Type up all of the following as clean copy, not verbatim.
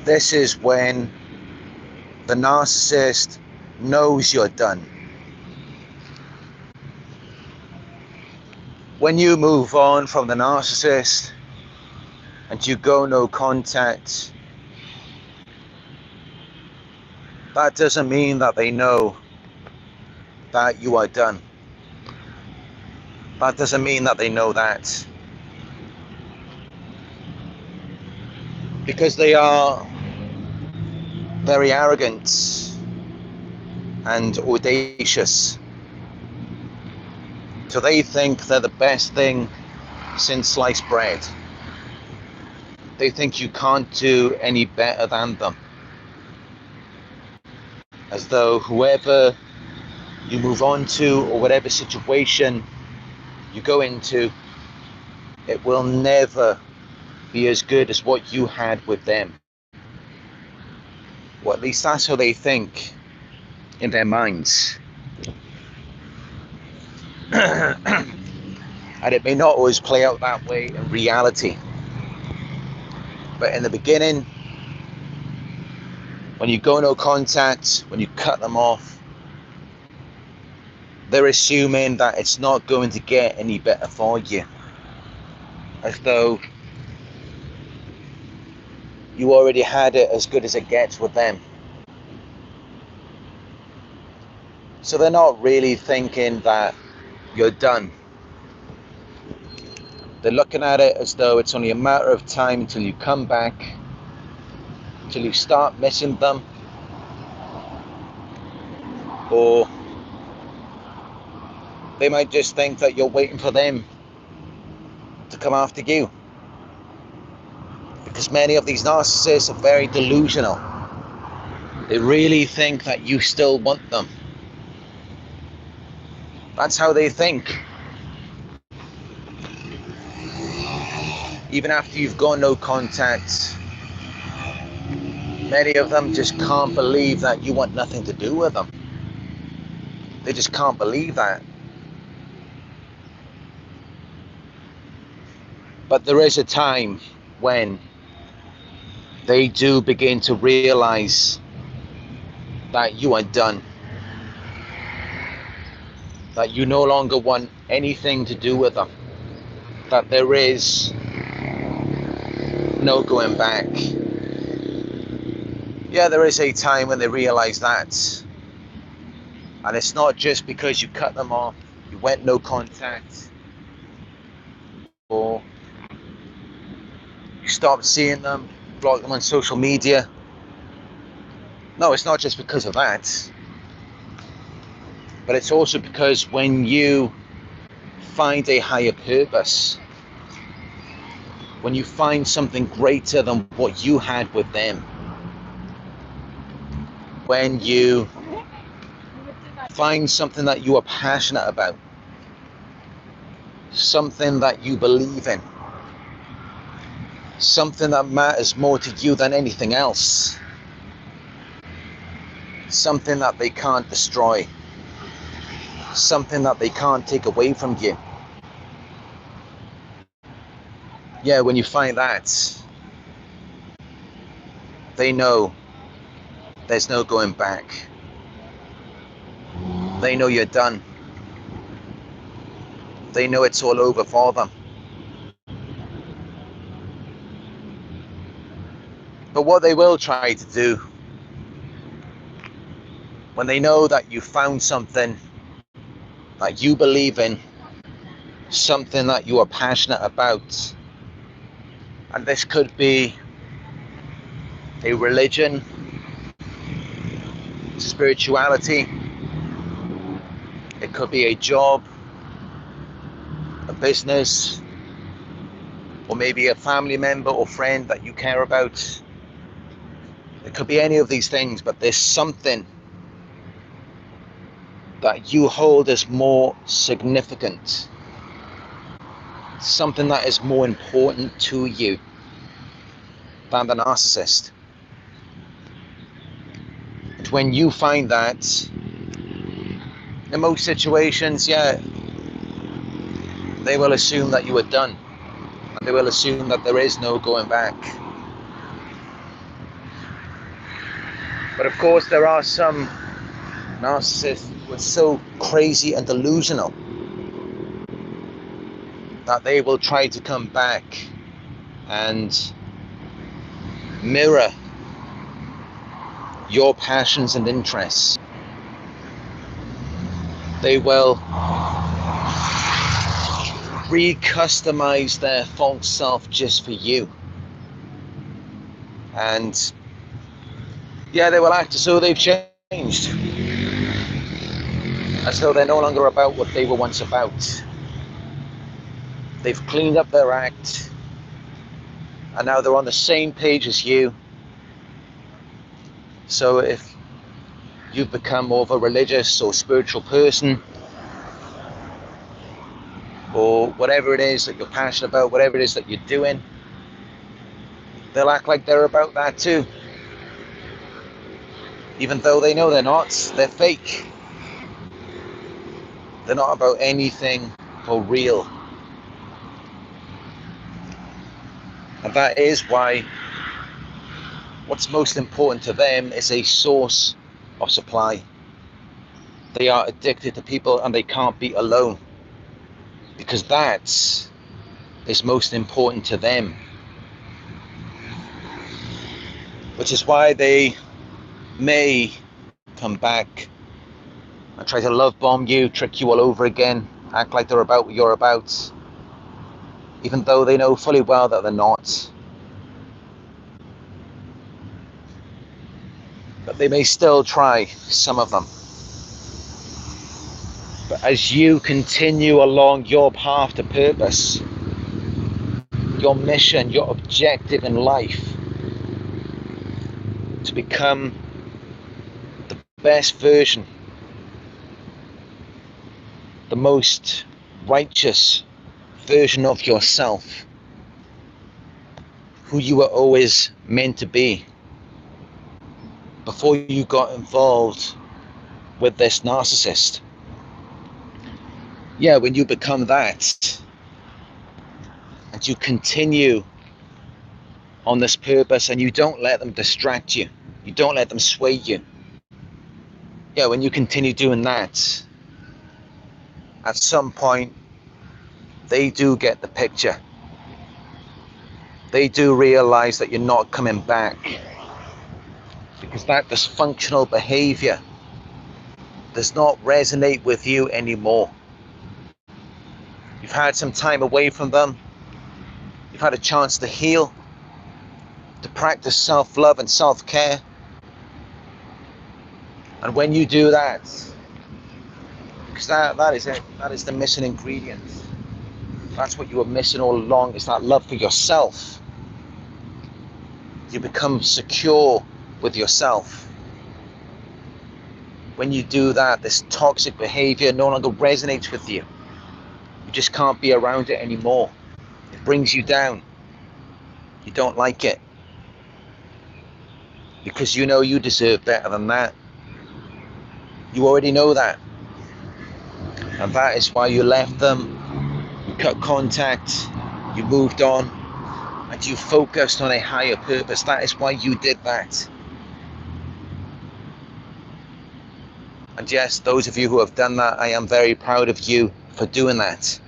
This is when the narcissist knows you're done. When you move on from the narcissist and you go no contact, that doesn't mean that they know that you are done. That doesn't mean that they know that. Because they are very arrogant and audacious. So they think they're the best thing since sliced bread. They think you can't do any better than them. As though whoever you move on to or whatever situation you go into, it will never be as good as what you had with them. Or at least that's how they think in their minds. And it may not always play out that way in reality. But in the beginning, when you go no contact, when you cut them off, they're assuming that it's not going to get any better for you. As though you already had it as good as it gets with them. So they're not really thinking that you're done. They're looking at it as though it's only a matter of time until you come back, until you start missing them, or they might just think that you're waiting for them to come after you. Because many of these narcissists are very delusional. They really think that you still want them. That's how they think. Even after you've gone no contact, many of them just can't believe that you want nothing to do with them. They just can't believe that. But there is a time when they do begin to realize that you are done. That you no longer want anything to do with them. That there is no going back. Yeah, there is a time when they realize that. And it's not just because you cut them off, you went no contact, or you stopped seeing them, blocked them on social media. No, it's not just because of that. But it's also because when you find a higher purpose, when you find something greater than what you had with them, when you find something that you are passionate about, something that you believe in, something that matters more to you than anything else, something that they can't destroy, something that they can't take away from you. Yeah, when you find that, they know there's no going back. They know you're done. They know it's all over for them. But what they will try to do, when they know that you found something that you believe in, something that you are passionate about, and this could be a religion, spirituality, it could be a job, a business, or maybe a family member or friend that you care about. It could be any of these things, but there's something that you hold as more significant, something that is more important to you than the narcissist. And when you find that, in most situations, yeah, they will assume that you are done, and they will assume that there is no going back. But of course, there are some narcissists who are so crazy and delusional that they will try to come back and mirror your passions and interests. They will re-customize their false self just for you. And yeah, they will act as though they've changed, as though they're no longer about what they were once about. They've cleaned up their act, and now they're on the same page as you. So if you've become more of a religious or spiritual person, or whatever it is that you're passionate about, whatever it is that you're doing, they'll act like they're about that too. Even though they know they're not, they're fake. They're not about anything for real. And that is why what's most important to them is a source of supply. They are addicted to people and they can't be alone, because that is most important to them. Which is why they may come back and try to love bomb you, trick you all over again, act like they're about what you're about, even though they know fully well that they're not. But they may still try, some of them. But as you continue along your path to purpose, your mission, your objective in life, to become the best version, the most righteous version of yourself, who you were always meant to be before you got involved with this narcissist. Yeah, when you become that and you continue on this purpose and you don't let them distract you, you don't let them sway you. Yeah, when you continue doing that, at some point they do get the picture. They do realize that you're not coming back, because that dysfunctional behavior does not resonate with you anymore. You've had some time away from them. You've had a chance to heal, to practice self-love and self-care. And when you do that, because that is it, that is the missing ingredient. That's what you were missing all along, is that love for yourself. You become secure with yourself. When you do that, this toxic behavior no longer resonates with you. You just can't be around it anymore. It brings you down. You don't like it, because you know you deserve better than that. You already know that. And that is why you left them, you cut contact, you moved on, and you focused on a higher purpose. That is why you did that. And yes, those of you who have done that, I am very proud of you for doing that.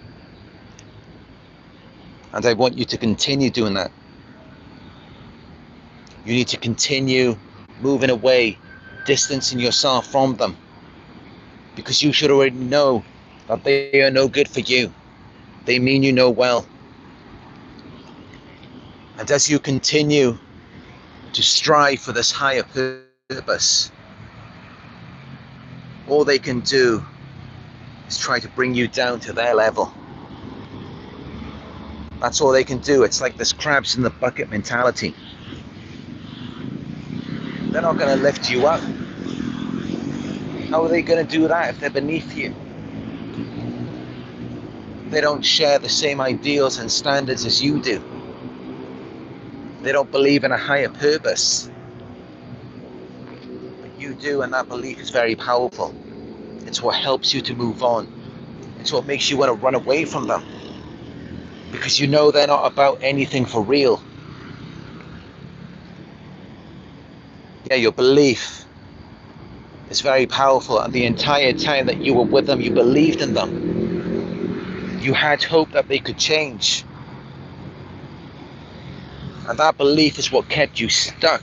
And I want you to continue doing that. You need to continue moving away, distancing yourself from them, because you should already know that they are no good for you. They mean you no well. And as you continue to strive for this higher purpose, all they can do is try to bring you down to their level. That's all they can do. It's like this crabs in the bucket mentality. They're not going to lift you up. How are they going to do that if they're beneath you? They don't share the same ideals and standards as you do. They don't believe in a higher purpose. But you do, and that belief is very powerful. It's what helps you to move on. It's what makes you want to run away from them, because you know they're not about anything for real. Yeah, your belief is very powerful, and the entire time that you were with them, you believed in them. You had hope that they could change. And that belief is what kept you stuck.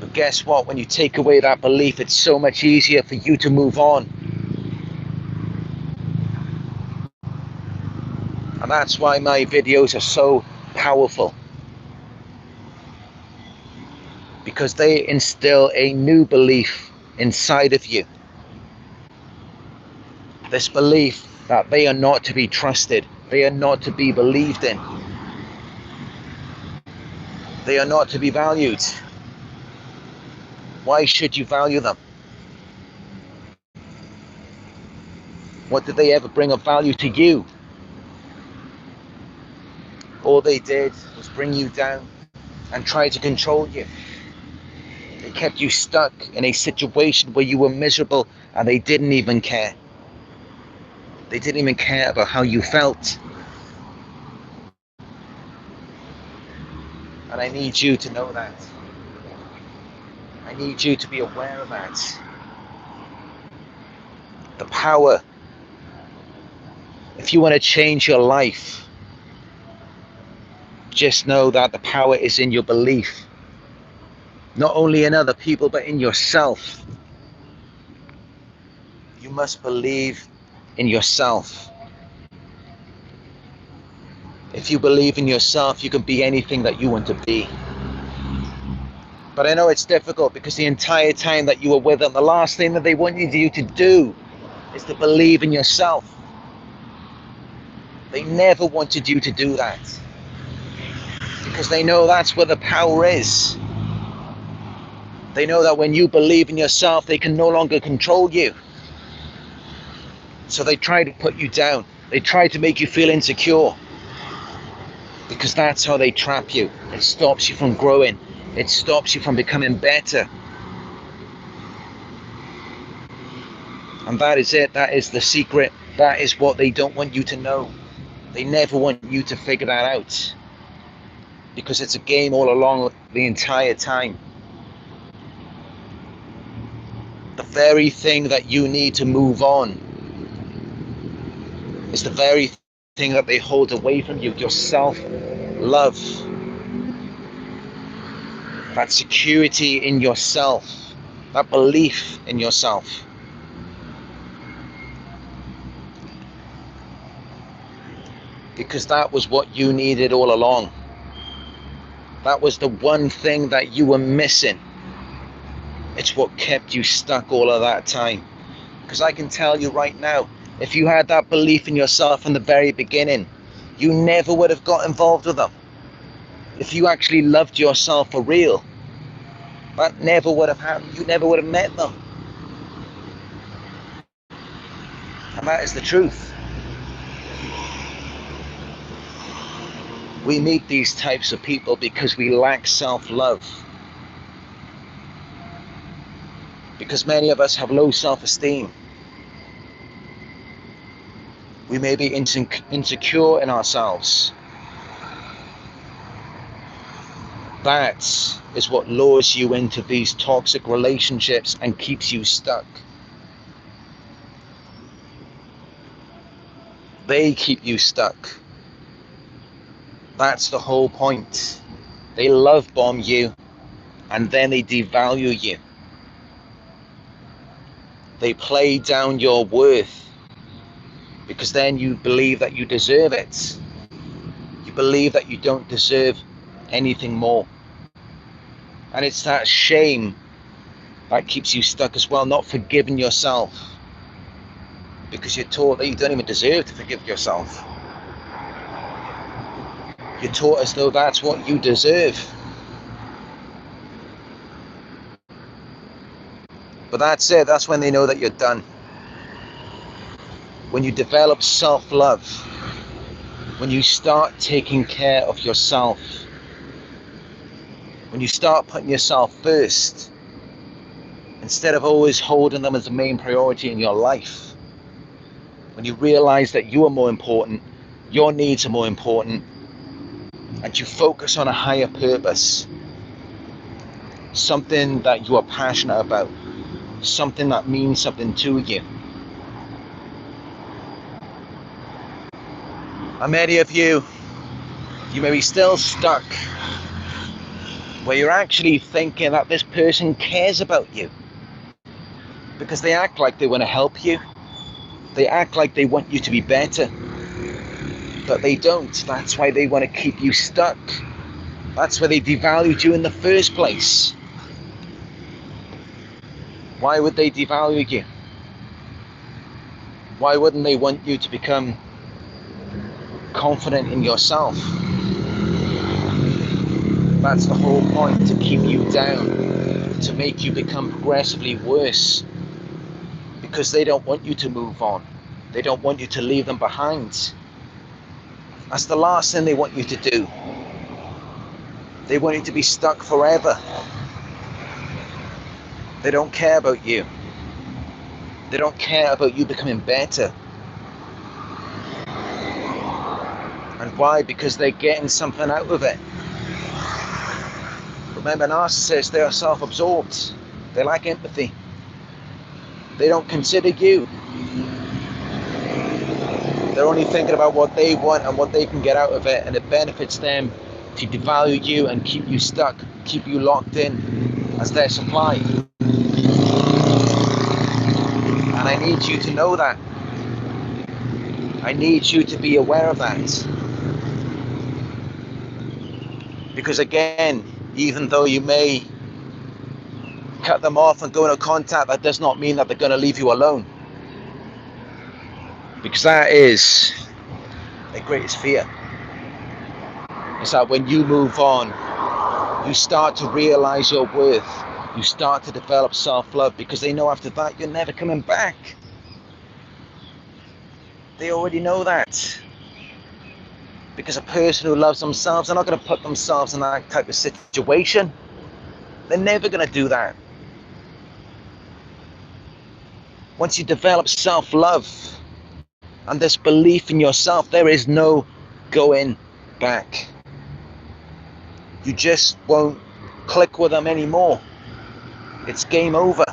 But guess what? When you take away that belief, it's so much easier for you to move on. And that's why my videos are so powerful. Because they instill a new belief inside of you. This belief that they are not to be trusted. They are not to be believed in. They are not to be valued. Why should you value them? What did they ever bring of value to you? All they did was bring you down and try to control you. They kept you stuck in a situation where you were miserable, and they didn't even care. They didn't even care about how you felt. And I need you to know that. I need you to be aware of that. The power. If you want to change your life, just know that the power is in your belief. Not only in other people, but in yourself. You must believe in yourself. If you believe in yourself, you can be anything that you want to be. But I know it's difficult because the entire time that you were with them, the last thing that they wanted you to do is to believe in yourself. They never wanted you to do that. Because they know that's where the power is. They know that when you believe in yourself, they can no longer control you. So they try to put you down. They try to make you feel insecure. Because that's how they trap you. It stops you from growing. It stops you from becoming better. And that is it. That is the secret. That is what they don't want you to know. They never want you to figure that out. Because it's a game all along the entire time. The very thing that you need to move on is the very thing that they hold away from you. Your self-love. That security in yourself. That belief in yourself. Because that was what you needed all along. That was the one thing that you were missing. It's what kept you stuck all of that time. Because I can tell you right now, if you had that belief in yourself from the very beginning, you never would have got involved with them. If you actually loved yourself for real, that never would have happened. You never would have met them. And that is the truth. We meet these types of people because we lack self-love. Because many of us have low self-esteem. We may be insecure in ourselves. That is what lures you into these toxic relationships and keeps you stuck. They keep you stuck. That's the whole point. They love bomb you and then they devalue you. They play down your worth because then you believe that you deserve it. You believe that you don't deserve anything more. And it's that shame that keeps you stuck as well, not forgiving yourself. Because you're taught that you don't even deserve to forgive yourself. You're taught as though that's what you deserve. But that's it, that's when they know that you're done. When you develop self-love, when you start taking care of yourself, when you start putting yourself first, instead of always holding them as the main priority in your life, when you realize that you are more important, your needs are more important, and you focus on a higher purpose, something that you are passionate about, something that means something to you. And many of you may be still stuck where you're actually thinking that this person cares about you because they act like they want to help you. They act like they want you to be better, but they don't. That's why they want to keep you stuck. That's why they devalued you in the first place. Why would they devalue you? Why wouldn't they want you to become confident in yourself? That's the whole point, to keep you down, to make you become progressively worse, because they don't want you to move on. They don't want you to leave them behind. That's the last thing they want you to do. They want you to be stuck forever. They don't care about you. They don't care about you becoming better. And why? Because they're getting something out of it. Remember, narcissists, they are self-absorbed. They lack empathy. They don't consider you. They're only thinking about what they want and what they can get out of it, and it benefits them to devalue you and keep you stuck, keep you locked in as their supply. And I need you to know that. I need you to be aware of that. Because again, even though you may cut them off and go into contact, that does not mean that they're going to leave you alone. Because that is their greatest fear. It's that when you move on, you start to realize your worth. You start to develop self-love, because they know after that you're never coming back. They already know that. Because a person who loves themselves, they're not going to put themselves in that type of situation. They're never going to do that. Once you develop self-love and this belief in yourself, there is no going back. You just won't click with them anymore. It's game over.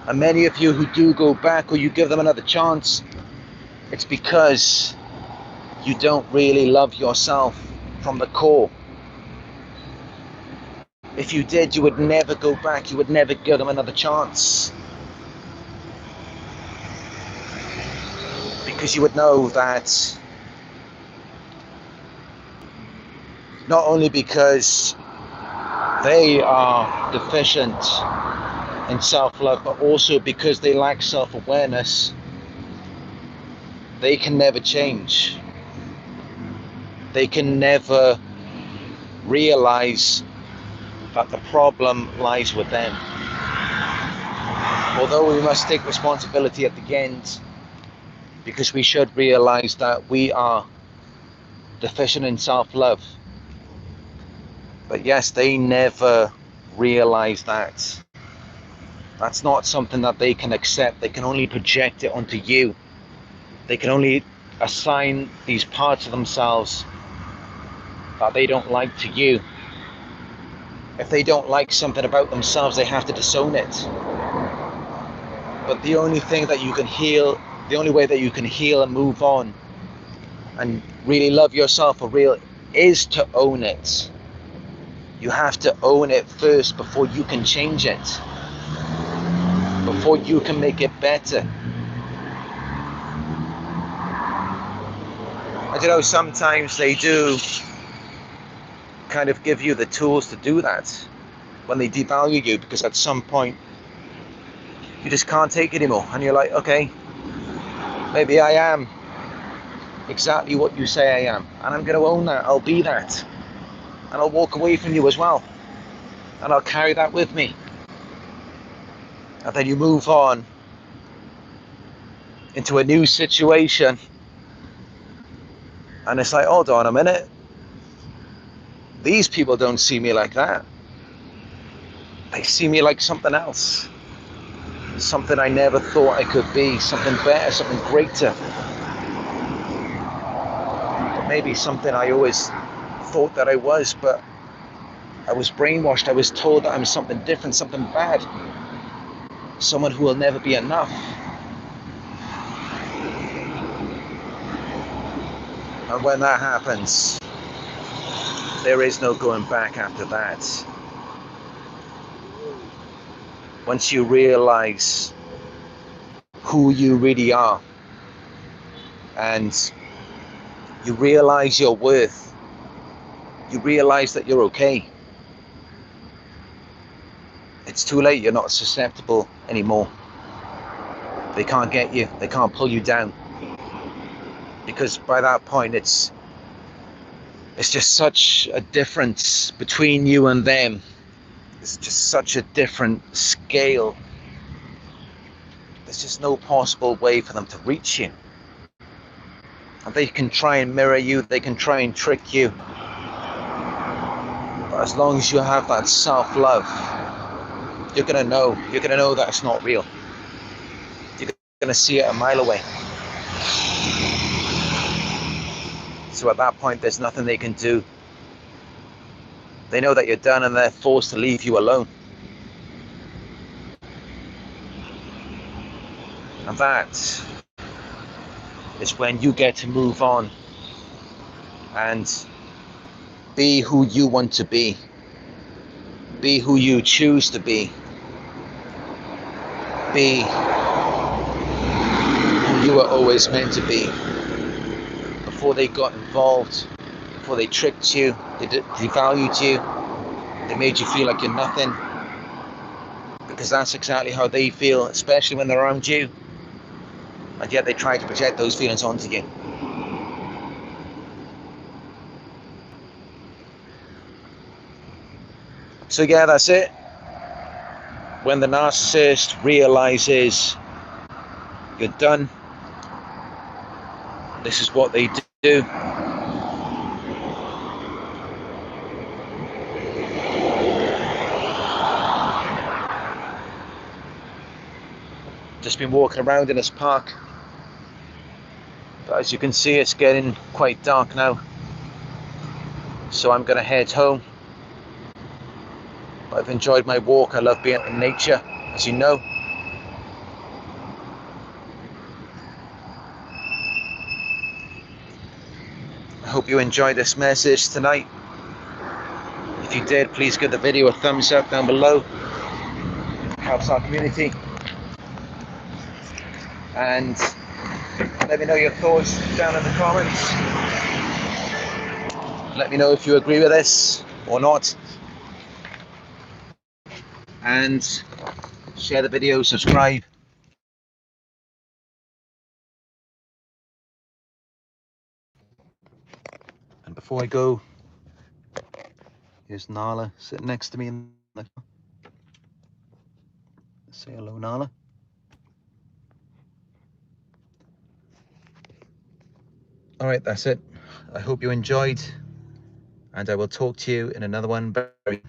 And many of you who do go back, or you give them another chance, it's because you don't really love yourself from the core. If you did, you would never go back. You would never give them another chance. Because you would know that not only because they are deficient in self-love, but also because they lack self-awareness, they can never change. They can never realize that the problem lies with them. Although we must take responsibility at the end, because we should realize that we are deficient in self-love. But yes, they never realize that. That's not something that they can accept. They can only project it onto you. They can only assign these parts of themselves that they don't like to you. If they don't like something about themselves, they have to disown it. But the only thing that you can heal, the only way that you can heal and move on and really love yourself for real, is to own it. You have to own it first before you can change it, before you can make it better. And you know, sometimes they do kind of give you the tools to do that when they devalue you, because at some point you just can't take it anymore, and you're like, okay, maybe I am exactly what you say I am, and I'm going to own that. I'll be that, and I'll walk away from you as well, and I'll carry that with me. And then you move on into a new situation, and it's like, hold on a minute, these people don't see me like that. They see me like something else, something I never thought I could be, something better, something greater. But maybe something I always thought that I was, but I was brainwashed. I was told that I'm something different, something bad, someone who will never be enough. And when that happens, there is no going back after that. Once you realize who you really are, and you realize your worth, you realize that you're okay, it's too late. You're not susceptible anymore. They can't get you, they can't pull you down, because by that point it's just such a difference between you and them. It's just such a different scale. There's just no possible way for them to reach you. And they can try and mirror you, they can try and trick you, but as long as you have that self-love, you're gonna know that it's not real. You're gonna see it a mile away. So at that point, there's nothing they can do. They know that you're done, and they're forced to leave you alone. And that is when you get to move on and be who you want to be who you choose to be who you were always meant to be. Before they got involved, before they tricked you, they devalued you, they made you feel like you're nothing, because that's exactly how they feel, especially when they're around you, and yet they try to project those feelings onto you. So yeah, that's it. When the narcissist realizes you're done, this is what they do. Just been walking around in this park, but as you can see, it's getting quite dark now, so I'm gonna head home. I've enjoyed my walk. I love being in nature, as you know. I hope you enjoyed this message tonight. If you did, please give the video a thumbs up down below. It helps our community. And let me know your thoughts down in the comments. Let me know if you agree with this or not. And share the video, subscribe. And before I go, here's Nala sitting next to me. Say hello, Nala. All right, that's it. I hope you enjoyed, and I will talk to you in another one very